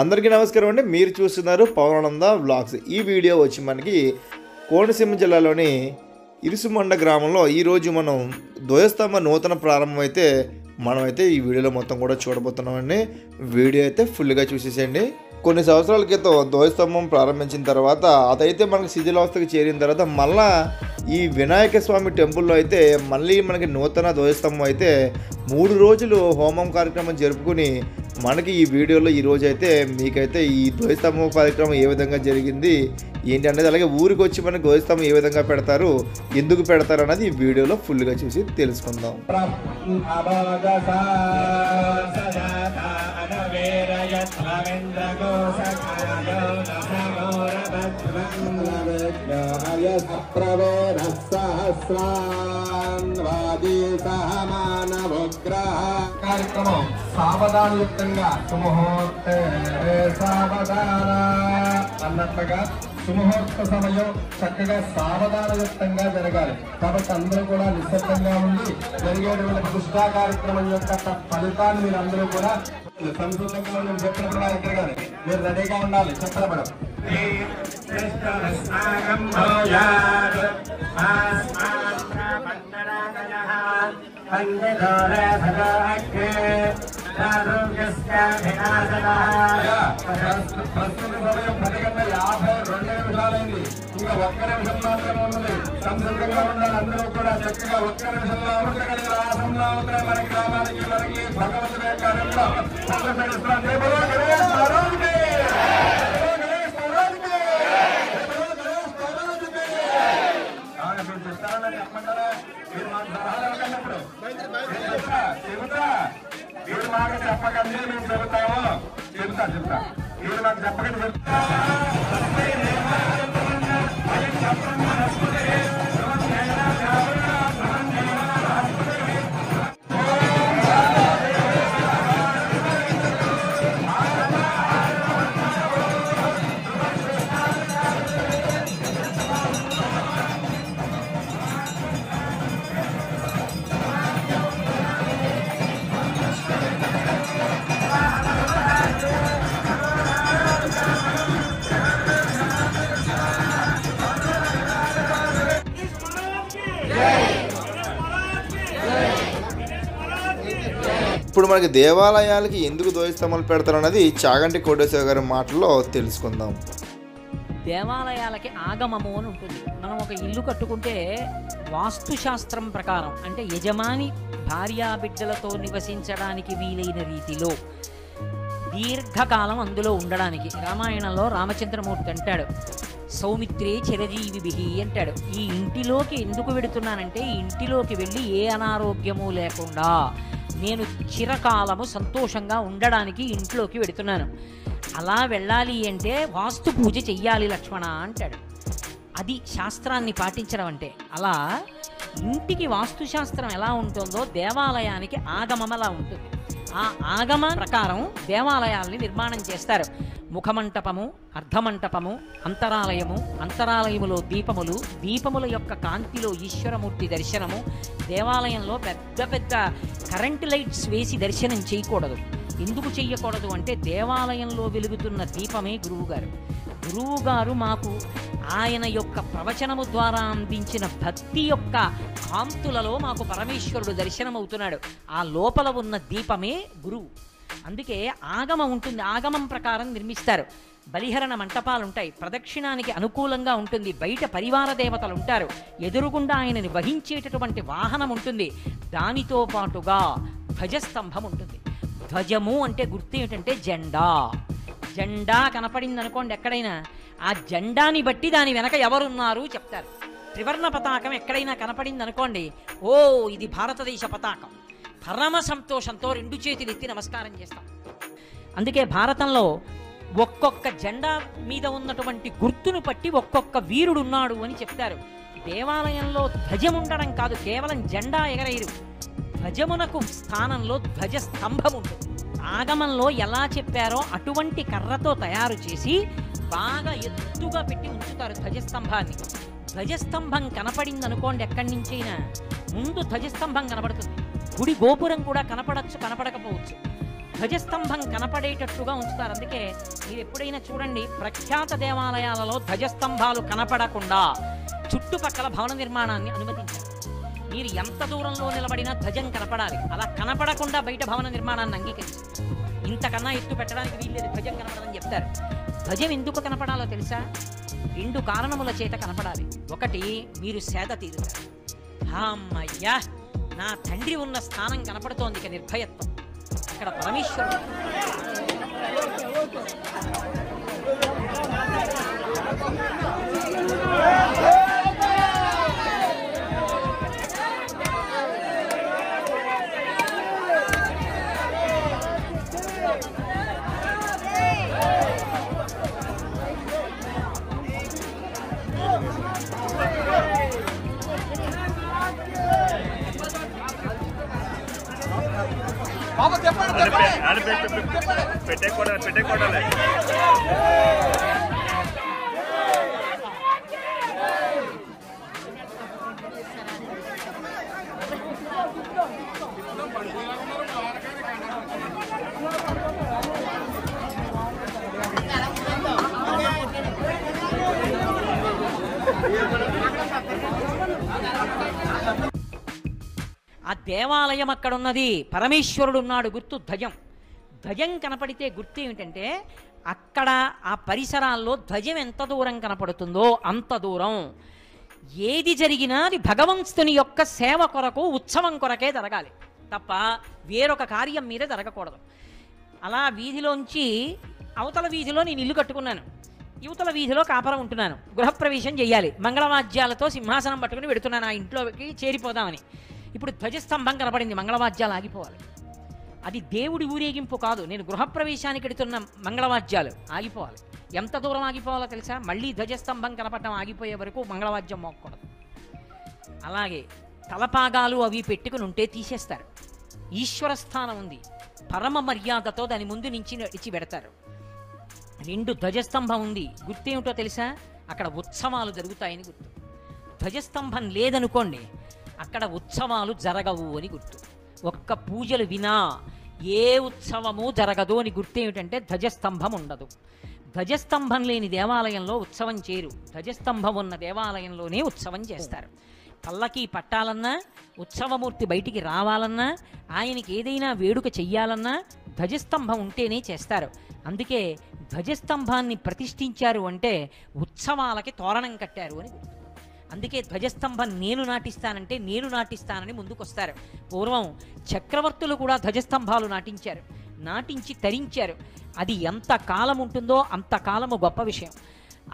అందరికీ నమస్కారం అండి. మీరు చూస్తున్నారు పవనానంద వ్లాగ్స్. ఈ వీడియో వచ్చి మనకి కోనసీమ జిల్లాలోని ఇరుసుమండ గ్రామంలో ఈరోజు మనం ధ్వజస్తంభ నూతన ప్రారంభం అయితే మనమైతే ఈ వీడియోలో మొత్తం కూడా చూడబోతున్నామండి. వీడియో అయితే ఫుల్గా చూసేసేయండి. కొన్ని సంవత్సరాల క్రితం ధ్వజస్తంభం ప్రారంభించిన తర్వాత అదైతే మనకి శిథిలావస్థకు చేరిన తర్వాత మళ్ళా ఈ వినాయక స్వామి టెంపుల్లో అయితే మళ్ళీ మనకి నూతన ధ్వజస్తంభం అయితే 3 రోజులు హోమం కార్యక్రమం జరుపుకుని మనకి ఈ వీడియోలో ఈరోజు అయితే మీకైతే ఈ ధ్వజస్తంభం కార్యక్రమం ఏ విధంగా జరిగింది ఏంటి అనేది, అలాగే ఊరికి వచ్చి మనకి ధ్వజస్తంభం ఏ విధంగా పెడతారు, ఎందుకు పెడతారు అన్నది ఈ వీడియోలో ఫుల్గా చూసి తెలుసుకుందాం. కార్యక్రమం సావధానయుక్తంగా సుముహూర్తే సావధాన అన్నట్లుగా సుముహూర్త సమయం చక్కగా సావధానయుక్తంగా జరగాలి. కాబట్టి అందరూ కూడా నిశ్శబ్దంగా ఉండి జరిగేటువంటి ప్రతిష్టా కార్యక్రమం యొక్క ఫలితాన్ని మీరు అందరూ కూడా సంస్కృతంగా నేను చెప్పినప్పుడు ఎక్కడగానే మీరు రెడీగా ఉండాలి. చెప్పడం ప్రస్తుత సమయం 10:52 నిమిషాలైంది. ఇంకా 1 నిమిషం మాత్రమే ఉన్నది. సంసిద్ధంగా ఉండాలి. అందరూ కూడా చక్కగా 1 నిమిషంలో ఉండగలిగిన ఆసంలో ఉంటే మన గ్రామానికి మనకి భగవంతుడి యొక్క మీరు మాకు చెప్పకండి, మేము చెబుతాము. చెప్తా మీరు మాకు చెప్పకండి చెప్తా. ఇప్పుడు మనకి దేవాలయాలకి ఎందుకు ధ్వజస్తంభాలు పెడతారు అన్నది చాగంటి కోటేశ్వర గారి మాటల్లో తెలుసుకుందాం. దేవాలయాలకి ఆగమము అని ఉంటుంది. మనం ఒక ఇల్లు కట్టుకుంటే వాస్తుశాస్త్రం ప్రకారం అంటే యజమాని భార్యాబిడ్డలతో నివసించడానికి వీలైన రీతిలో దీర్ఘకాలం అందులో ఉండడానికి రామాయణంలో రామచంద్రమూర్తి అంటాడు, సౌమిత్రే చిరజీవిభి అంటాడు. ఈ ఇంటిలోకి ఎందుకు వెడుతున్నానంటే ఈ ఇంటిలోకి వెళ్ళి ఏ అనారోగ్యము లేకుండా నేను చిరకాలము సంతోషంగా ఉండడానికి ఇంట్లోకి వెడుతున్నాను. అలా వెళ్ళాలి అంటే వాస్తు పూజ చెయ్యాలి లక్ష్మణ అంటాడు. అది శాస్త్రాన్ని పాటించడం అంటే. అలా ఇంటికి వాస్తుశాస్త్రం ఎలా ఉంటుందో దేవాలయానికి ఆగమం అలా ఉంటుంది. ఆ ఆగమ ప్రకారం దేవాలయాల్ని నిర్మాణం చేస్తారు. ముఖమంటపము, అర్ధమంటపము, అంతరాలయము, అంతరాలయములో దీపములు, దీపముల యొక్క కాంతిలో ఈశ్వరమూర్తి దర్శనము. దేవాలయంలో పెద్ద పెద్ద కరెంటు లైట్స్ వేసి దర్శనం చేయకూడదు. ఎందుకు చెయ్యకూడదు అంటే దేవాలయంలో వెలుగుతున్న దీపమే గురువుగారు. గురువుగారు మాకు ఆయన యొక్క ప్రవచనము ద్వారా అందించిన భక్తి యొక్క కాంతులలో మాకు పరమేశ్వరుడు దర్శనమవుతున్నాడు. ఆ లోపల ఉన్న దీపమే గురువు. అందుకే ఆగమం ఉంటుంది. ఆగమం ప్రకారం నిర్మిస్తారు. బలిహరణ మంటపాలు ఉంటాయి. ప్రదక్షిణానికి అనుకూలంగా ఉంటుంది. బయట పరివార దేవతలు ఉంటారు. ఎదురుగుండా ఆయనని వహించేటటువంటి వాహనం ఉంటుంది. దానితో పాటుగా ధ్వజస్తంభం ఉంటుంది. ధ్వజము అంటే గుర్తు ఏమిటంటే జెండా. జెండా కనపడింది అనుకోండి ఎక్కడైనా, ఆ జెండాని బట్టి దాని వెనక ఎవరున్నారు చెప్తారు. త్రివర్ణ పతాకం ఎక్కడైనా కనపడింది అనుకోండి, ఓ ఇది భారతదేశ పతాకం. పరమ సంతోషంతో 2 చేతులు ఎత్తి నమస్కారం చేస్తాం. అందుకే భారతంలో ఒక్కొక్క జెండా మీద ఉన్నటువంటి గుర్తును బట్టి ఒక్కొక్క వీరుడు ఉన్నాడు అని చెప్తారు. దేవాలయంలో ధ్వజం ఉండడం కాదు, కేవలం జెండా ఎగరేయరు. ధ్వజమునకు స్థానంలో ధ్వజస్తంభం ఉంటుంది. ఆగమంలో ఎలా చెప్పారో అటువంటి కర్రతో తయారు చేసి బాగా ఎత్తుగా పెట్టి ఉంచుతారు ధ్వజస్తంభాన్ని. ధ్వజస్తంభం కనపడింది అనుకోండి ఎక్కడి నుంచైనా, ముందు ధ్వజస్తంభం కనపడుతుంది. గుడి గోపురం కూడా కనపడచ్చు, కనపడకపోవచ్చు. ధ్వజస్తంభం కనపడేటట్టుగా ఉంచుతారు. అందుకే మీరు ఎప్పుడైనా చూడండి, ప్రఖ్యాత దేవాలయాలలో ధ్వజస్తంభాలు కనపడకుండా చుట్టుపక్కల భవన నిర్మాణాన్ని అనుమతించారు. మీరు ఎంత దూరంలో నిలబడినా ధ్వజం కనపడాలి. అలా కనపడకుండా బయట భవన నిర్మాణాన్ని అంగీకరిస్తారు. ఇంతకన్నా ఎత్తు పెట్టడానికి వీల్లేదు, ధ్వజం కనపడదని చెప్తారు. ధ్వజం ఎందుకు కనపడాలో తెలుసా? 2 కారణముల చేత కనపడాలి. ఒకటి, మీరు సేద తీరుతారు. అమ్మయ్యా, నా తండ్రి ఉన్న స్థానం కనపడుతోంది, ఇక నిర్భయత్వం. అక్కడ పరమేశ్వరుడు. పెట్టేకోడాలి. ఆ దేవాలయం అక్కడ ఉన్నది, పరమేశ్వరుడు ఉన్నాడు, గుర్తు ధ్వజం. ధ్వజం కనపడితే గుర్తు ఏమిటంటే అక్కడ ఆ పరిసరాల్లో ధ్వజం ఎంత దూరం కనపడుతుందో అంత దూరం ఏది జరిగినా అది భగవంతుని యొక్క సేవ కొరకు, ఉత్సవం కొరకే జరగాలి తప్ప వేరొక కార్యం మీద జరగకూడదు. అలా వీధిలోంచి అవతల వీధిలో నేను ఇల్లు కట్టుకున్నాను, యువతల వీధిలో కాపరం ఉంటున్నాను, గృహప్రవేశం చేయాలి, మంగళవాద్యాలతో సింహాసనం పట్టుకుని పెడుతున్నాను ఆ ఇంట్లోకి చేరిపోదామని. ఇప్పుడు ధ్వజస్తంభం కనపడింది, మంగళవాద్యాలు ఆగిపోవాలి. అది దేవుడి ఊరేగింపు కాదు, నేను గృహప్రవేశానికి ఎడుతున్న మంగళవాద్యాలు ఆగిపోవాలి. ఎంత దూరం ఆగిపోవాలో తెలుసా? మళ్ళీ ధ్వజస్తంభం కనపడటం ఆగిపోయే వరకు మంగళవాద్యం మోక్కూడదు. అలాగే తలపాగాలు అవి పెట్టుకుని ఉంటే తీసేస్తారు. ఈశ్వర స్థానం ఉంది, పరమ మర్యాదతో దాని ముందు నుంచి నడిచి పెడతారు. 2 ధ్వజస్తంభం ఉంది, గుర్తేమిటో తెలుసా? అక్కడ ఉత్సవాలు జరుగుతాయని గుర్తు. ధ్వజస్తంభం లేదనుకోండి, అక్కడ ఉత్సవాలు జరగవు అని గుర్తు. ఒక్క పూజలు వినా ఏ ఉత్సవము జరగదు అని గుర్తేమిటంటే ధ్వజస్తంభం ఉండదు. ధ్వజస్తంభం లేని దేవాలయంలో ఉత్సవం చేయరు, ధ్వజస్తంభం ఉన్న దేవాలయంలోనే ఉత్సవం చేస్తారు. పల్లకి పట్టాలన్నా, ఉత్సవమూర్తి బయటికి రావాలన్నా, ఆయనకి ఏదైనా వేడుక చెయ్యాలన్నా ధ్వజస్తంభం ఉంటేనే చేస్తారు. అందుకే ధ్వజస్తంభాన్ని ప్రతిష్ఠించారు అంటే ఉత్సవాలకి తోరణం కట్టారు అని గుర్తు. అందుకే ధ్వజస్తంభం నేను నాటిస్తానంటే నేను నాటిస్తానని ముందుకొస్తారు. పూర్వం చక్రవర్తులు కూడా ధ్వజస్తంభాలు నాటించారు, నాటించి తరించారు. అది ఎంత కాలం ఉంటుందో అంత కాలము గొప్ప విషయం.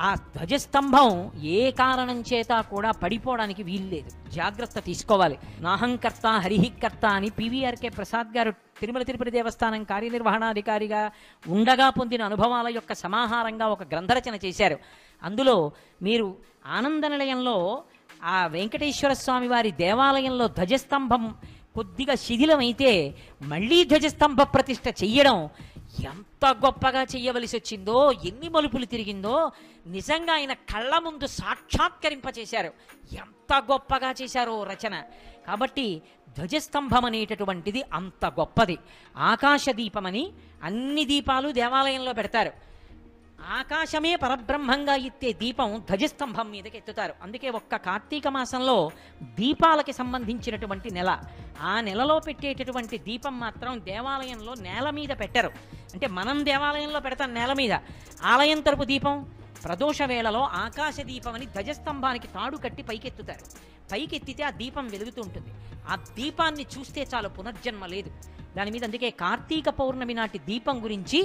ఆ ధ్వజస్తంభం ఏ కారణం చేత కూడా పడిపోవడానికి వీల్లేదు, జాగ్రత్త తీసుకోవాలి. నాహంకర్త హరిహికర్త అని పివిఆర్కే ప్రసాద్ గారు తిరుమల తిరుపతి దేవస్థానం కార్యనిర్వహణాధికారిగా ఉండగా పొందిన అనుభవాల యొక్క సమాహారంగా ఒక గ్రంథరచన చేశారు. అందులో మీరు ఆనంద నిలయంలో ఆ వెంకటేశ్వర స్వామి వారి దేవాలయంలో ధ్వజస్తంభం కొద్దిగా శిథిలమైతే మళ్ళీ ధ్వజస్తంభ ప్రతిష్ఠ చెయ్యడం ఎంత గొప్పగా చెయ్యవలసి వచ్చిందో, ఎన్ని మలుపులు తిరిగిందో నిజంగా ఆయన కళ్ళ ముందు సాక్షాత్కరింపచేశారు. ఎంత గొప్పగా చేశారో రచన. కాబట్టి ధ్వజస్తంభం అనేటటువంటిది అంత గొప్పది. ఆకాశ దీపమని అన్ని దీపాలు దేవాలయంలో పెడతారు. ఆకాశమే పరబ్రహ్మంగా ఎత్తే దీపం ధ్వజస్తంభం మీదకి ఎత్తుతారు. అందుకే ఒక్క కార్తీక మాసంలో దీపాలకి సంబంధించినటువంటి నెల, ఆ నెలలో పెట్టేటటువంటి దీపం మాత్రం దేవాలయంలో నేల మీద పెట్టరు. అంటే మనం దేవాలయంలో పెడతాం నేల మీద, ఆలయం తరపు దీపం ప్రదోష వేళలో ఆకాశ దీపం అని ధ్వజస్తంభానికి తాడు కట్టి పైకెత్తుతారు. పైకెత్తితే ఆ దీపం వెలుగుతూ ఉంటుంది. ఆ దీపాన్ని చూస్తే చాలు, పునర్జన్మ లేదు దాని మీద. అందుకే కార్తీక పౌర్ణమి నాటి దీపం గురించి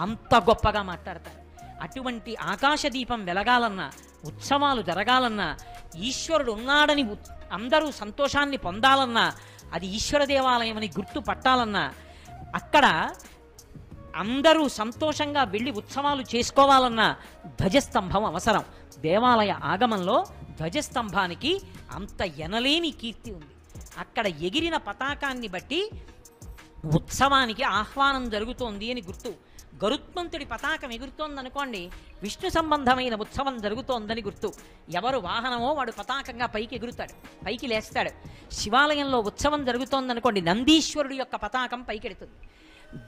అంత గొప్పగా మాట్లాడతారు. అటువంటి ఆకాశ దీపం వెలగాలన్నా, ఉత్సవాలు జరగాలన్నా, ఈశ్వరుడు ఉన్నాడని అందరూ సంతోషాన్ని పొందాలన్నా, అది ఈశ్వర దేవాలయం అని గుర్తు పట్టాలన్నా, అక్కడ అందరూ సంతోషంగా వెళ్ళి ఉత్సవాలు చేసుకోవాలన్నా ధ్వజస్తంభం అవసరం. దేవాలయ ఆగమంలో ధ్వజస్తంభానికి అంత ఎనలేని కీర్తి ఉంది. అక్కడ ఎగిరిన పతాకాన్ని బట్టి ఉత్సవానికి ఆహ్వానం జరుగుతోంది అని గుర్తు. గరుత్మంతుడి పతాకం ఎగురుతోందనుకోండి, విష్ణు సంబంధమైన ఉత్సవం జరుగుతోందని గుర్తు. ఎవరు వాహనమో వాడు పతాకంగా పైకి ఎగురుతాడు, పైకి లేస్తాడు. శివాలయంలో ఉత్సవం జరుగుతోందనుకోండి, నందీశ్వరుడు యొక్క పతాకం పైకెడుతుంది.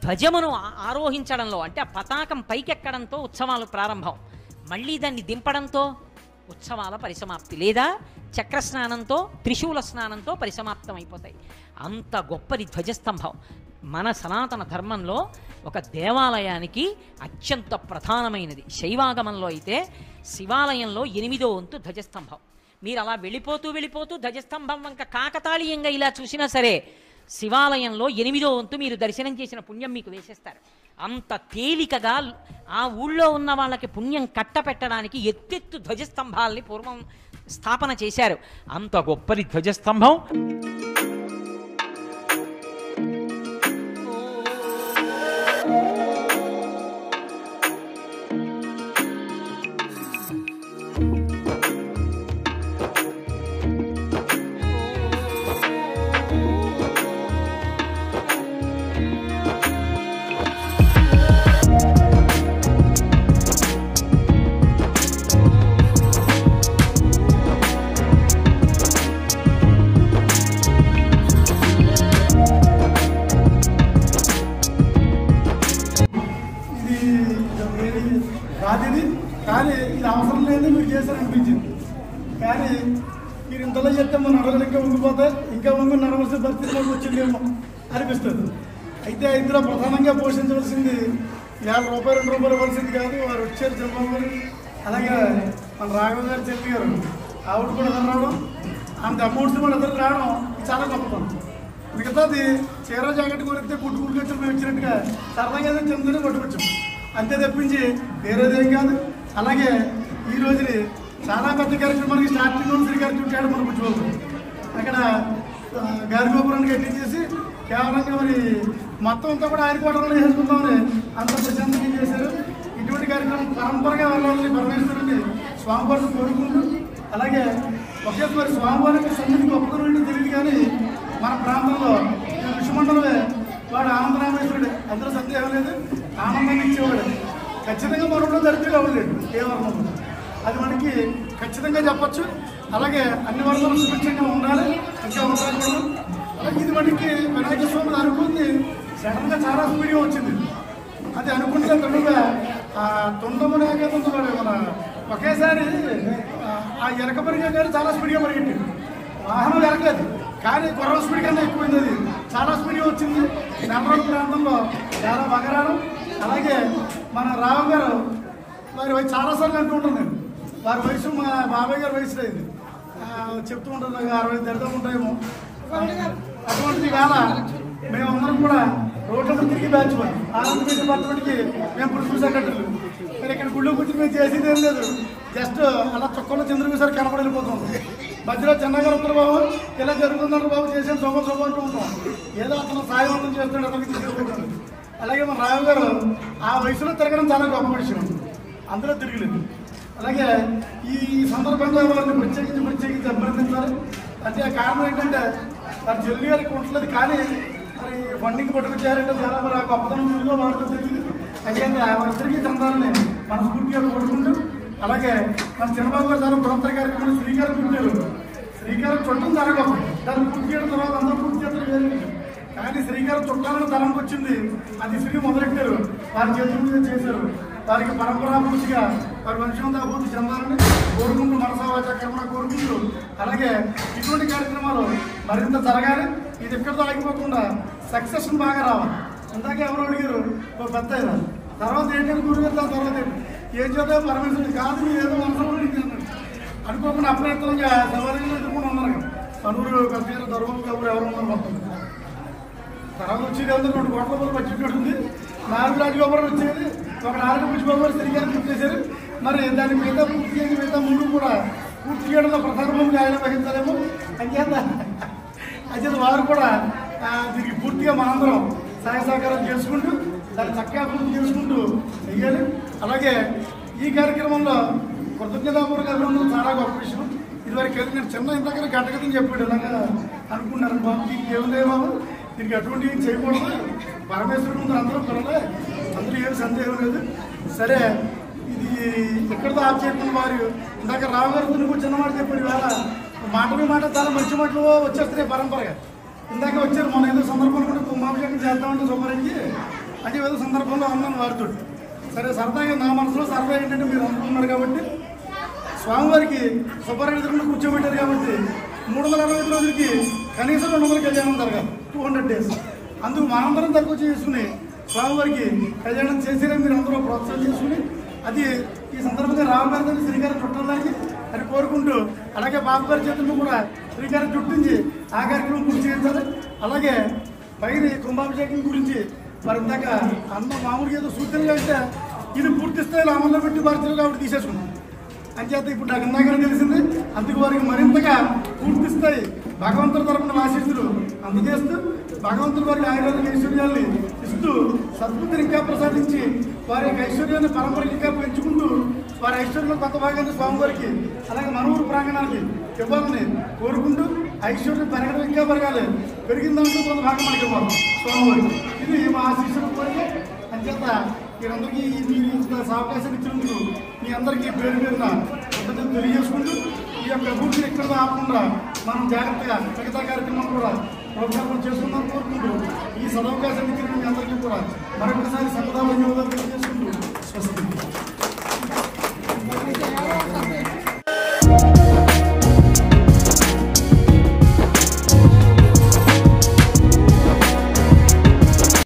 ధ్వజమును ఆరోహించడంలో అంటే ఆ పతాకం పైకెక్కడంతో ఉత్సవాలు ప్రారంభం, మళ్ళీ దాన్ని దింపడంతో ఉత్సవాల పరిసమాప్తి, లేదా చక్రస్నానంతో త్రిశూల స్నానంతో పరిసమాప్తం అయిపోతాయి. అంత గొప్పది ధ్వజస్తంభం. మన సనాతన ధర్మంలో ఒక దేవాలయానికి అత్యంత ప్రధానమైనది. శైవాగమంలో అయితే శివాలయంలో 8వ వంతు ధ్వజస్తంభం. మీరు అలా వెళ్ళిపోతూ ధ్వజస్తంభం వంక కాకతాళీయంగా ఇలా చూసినా సరే శివాలయంలో 8వ వంతు మీరు దర్శనం చేసిన పుణ్యం మీకు వేసేస్తారు. అంత తేలికగా ఆ ఊళ్ళో ఉన్న వాళ్ళకి పుణ్యం కట్టపెట్టడానికి ఎత్తెత్తు ధ్వజస్తంభాలని పూర్వం స్థాపన చేశారు. అంత గొప్పది ధ్వజస్తంభం. కాదు కానీ ఇది అవసరం లేదు మీరు చేశారనిపించింది. కానీ మీరు ఇంతలో చెప్తే మన నడవలు ఇంకా ఉండిపోతే ఇంకా ముందు నడవలసిన పరిస్థితిలోకి వచ్చిందేమో అనిపిస్తుంది. అయితే ఇందులో ప్రధానంగా పోషించవలసింది ₹50 ₹2 ఇవ్వాల్సింది కాదు. వారు వచ్చారు చంద్రబాబు గారు, అలాగే మన రాఘవ గారు చెల్లి గారు, ఆవిడ కూడా ఎదురు రావడం, అంత అమౌంట్స్ కూడా ఎదురు రావడం చాలా గొప్పతనం. మిగతాది చీర జాకెట్ కొరిస్తే కుట్టుకుడికి వచ్చి మేము వచ్చినట్టుగా సరదాగా ఏదో చెందుతూనే పట్టుకొచ్చాం, అంతే తప్పించి వేరేదేం కాదు. అలాగే ఈ రోజుని చాలా పెద్ద కార్యక్రమానికి స్టార్టింగ్ శ్రీకారం చుట్టాడు మన పుచ్చిబాబు. అక్కడ గారిగోపురాన్ని కట్టించేసి కేవలంగా మరి మొత్తం అంతా కూడా ఆయన కోటలో చేసుకుందామని అంత ప్రశాంతంగా చేశారు. ఇటువంటి కార్యక్రమం పరంపరగా వెళ్ళాలని పరమేశ్వరుని స్వామివారిని కోరుకుంటూ, అలాగే ఒకేసారి స్వామివారికి సన్నిధి గొప్పతనం తెలియదు కానీ మన ప్రాంతంలో ఋషిమండలమే వాడు ఆనందరామేశ్వరుడు, అందరూ సందేహం లేదు, ఆనందాన్ని ఇచ్చేవాడు. ఖచ్చితంగా మనలో దరిద్రులు అవ్వలేడు ఏ వర్ణంలో, అది మనకి ఖచ్చితంగా చెప్పచ్చు. అలాగే అన్ని వర్గాలు సుభిక్షంగా ఉండాలి, ఇంకా ఉండాలి. ఇది మనకి వినాయక స్వామి అనుకుంది సడన్గా చాలా స్పీడ్గా వచ్చింది. అది అనుకుంటే తొందరగా తొండమునే మన ఒకేసారి ఆ ఎనక పరిగా కానీ చాలా స్పీడ్గా పరిగెట్టింది. వాహనం ఎరగలేదు కానీ గుర్రం స్పీడ్ కన్నా ఎక్కువైంది, అది చాలా స్పీడ్గా వచ్చింది. నెల్లూరు ప్రాంతంలో చాలా బాగా రావడం. అలాగే మన రావు గారు వారి వయసు చాలాసార్లు అంటూ ఉంటాను నేను, వారి వయసు మా బాబాయ్ గారి వయసు అయింది చెప్తూ ఉంటాను, నాకు 60 దరిద్రం ఉంటాయేమో. అటువంటి వేళ మేమందరం కూడా రోడ్ల తిరిగి బ్యాచ్ ఆనందపేట డిపార్ట్మెంట్కి మేము ఇప్పుడు చూసేటట్లు. కానీ ఇక్కడ గుళ్ళు కూర్చొని మేము చేసేది ఏం లేదు, జస్ట్ అలా చొక్కలో చంద్రబాబు సార్ కనపడి వెళ్ళిపోతాం. మధ్యలో చెన్నగారు ఉంటారు బాబు, ఇలా జరుగుతుందంటారు బాబు, చేసాను శోభ అంటూ ఉంటాం. ఏదో అతను సాయవంతం చేస్తున్నాడు, అతనికి తీసుకెళ్ళిపోతాడు. అలాగే మన రావు గారు ఆ వయసులో తిరగడం చాలా గొప్ప విషయం, అందులో తిరగలేదు. అలాగే ఈ సందర్భంగా వారిని ప్రత్యేకించి అభ్యర్థించాలి. అంటే కారణం ఏంటంటే వారి చెల్లి గారికి ఉంటలేదు, కానీ మరి ఫండింగ్ పట్టుకొచ్చారంటే చాలా మరి ఆ గొప్పతనం ముందులో వారితో తెలియదు. అయితే వారిద్దరికీ చెందాలని మనస్ఫూర్తిగా కోరుకుంటూ, అలాగే మన చంద్రబాబు గారు చాలా బృహత్తర కార్యక్రమం శ్రీకారం చుట్టారు. శ్రీకారం చుట్టం చాలా గొప్ప, దాన్ని పూర్తి చేయడం తర్వాత అందరూ పూర్తి చేస్తారు వేరే. కానీ శ్రీకారం చుట్టాలని తరంకి వచ్చింది, అది శ్రీ మొదలెట్టారు, వారి చేతుల మీద చేశారు. వారికి పరంపరాభివృద్ధిగా వారి వంశంతో అభివృద్ధి చెందాలని కోరుకుంటూ మనసావాచ కర్మ కోరుకుంటూ, అలాగే ఇటువంటి కార్యక్రమాలు మరింత జరగాలి. ఇది ఎక్కడితో ఆగిపోకుండా సక్సెస్ బాగా రావాలి. ఇందాక ఎవరు అడిగారు ఒక పెద్ద అయినా తర్వాత ఏంటంటే గురుగారు, దాని తర్వాత ఏం చేద్దాం పరమేశ్వరుడు కాదు, మీరు ఏదో మనసులో అనుకోకుండా అప్రయత్నంగా సవారీలు ఎదుర్కొని ఉన్నారు కదా. పనులు పెద్ద దొరబాబు గారు ఎవరు ఉన్నారు మొత్తం. తర్వాత వచ్చేది ఏదో 2 కోట్ల రూపాయలు బడ్జెట్ ఉంది, 4 రాజగోపురం వచ్చేది, ఒక 4 పుష్పగోపురం శ్రీకారం పూర్తి చేశారు. మరి దాన్ని మిగతా పూర్తి చేసి మిగతా 3 కూడా పూర్తి చేయడంలో ప్రధాన భూమికి ఆయన వహించాలేమో. అయితే వారు కూడా దీనికి పూర్తిగా మనందరం సహాయ సహకారం చేసుకుంటూ దాన్ని చక్కగా అభివృద్ధి చేసుకుంటూ చెయ్యాలి. అలాగే ఈ కార్యక్రమంలో కృతజ్ఞతాపూర్వక అభివృద్ధి చాలా గొప్ప విషయం. ఇదివరకు వెళ్ళి నేను చిన్న ఇంతకన్నా గట్టగదని చెప్పాడు, ఇలాగా అనుకున్నారు బాబు, దీనికి ఏముందే బాబు, దీనికి అటువంటి ఏం చేయకూడదు, పరమేశ్వరుడు ముందు అందరూ పిల్లలే, అందులో ఏం సందేహం లేదు. సరే ఇది ఎక్కడితో ఆఫ్ చేయకుండా వారు ఇందాక రావు గారు నువ్వు చిన్నమాట చెప్పాడు, ఇవాళ మాట చాలా మంచి మాటలు వచ్చేస్తున్నాయి పరంపరగా. ఇందాక వచ్చారు మన ఏదో సందర్భంలో కూడా కుంభాభిషేకం చేద్దామంటే సుబ్బారెడ్డికి అంటే ఏదో సందర్భంలో అన్నాను వారితో. సరే సరదాగా నా మనసులో సరదా ఏంటంటే మీరు అనుకుంటున్నారు కాబట్టి స్వామివారికి సుబ్బారెడ్డి ఎదురుకుండా కూర్చోబెట్టారు కాబట్టి 365 రోజులకి కనీసం 200 కళ్యాణం జరగాలి, 200 days. అందుకు మనందరం తక్కువ చేసుకుని స్వామివారికి కళ్యాణం చేసేదని మీరు అందరూ ప్రోత్సాహం చేసుకుని అది ఈ సందర్భంగా రామగారి శ్రీకారం చుట్టడానికి అని కోరుకుంటూ, అలాగే బాబుగారి చేతుల్లో కూడా శ్రీకారం చుట్టించి ఆ కార్యక్రమం పూర్తి చేయించాలి. అలాగే పైన కుంభాభిషేకం గురించి మరి ఇందాక అన్న మామూలుగా ఏదో సూచనలు అంటే ఇది పూర్తి స్థాయిలో అమల్లో పెట్టి భారతీయులు కాబట్టి తీసేసుకున్నాం. అంచేత ఇప్పుడు నాకు ఇందాకనే తెలిసింది. అందుకు వారికి మరింతగా పూర్తి స్థాయి భగవంతుడి తరపున ఆశీస్సులు అందజేస్తూ భగవంతుడి వారికి ఆయుర్వేదిక ఐశ్వర్యాన్ని ఇస్తూ సద్బుద్ధిని ఇంకా ప్రసాదించి వారి యొక్క ఐశ్వర్యాన్ని పరంపరకి ఇంకా పెంచుకుంటూ వారి ఐశ్వర్యంలో కొంత భాగాన్ని స్వామివారికి అలాగే మన ఊరు ప్రాంగణానికి ఇవ్వాలని కోరుకుంటూ ఐశ్వర్యం పెరగడం ఇంకా పెరగాలి, పెరిగిన దాంట్లో కొంత భాగం మనకి ఇవ్వాలి స్వామివారికి. ఇది మా ఆశీస్సులు కోరిక. అంచేత మీరందరికీ అవకాశం ఇచ్చినందుకు మీ అందరికీ పేరు పేరున కృతజ్ఞతలు తెలియజేసుకుంటూ ఈ యొక్క అభివృద్ధిని ఎక్కడ ఆపకుండా మనం జాగ్రత్తగా మిగతా కార్యక్రమం కూడా ప్రోత్సాహం చేసుకుందాం కోరుకుంటూ ఈ సదవకాశం ఇచ్చిన మీ అందరికీ కూడా మరొకసారి సంపదాలు తెలియజేసుకుంటూ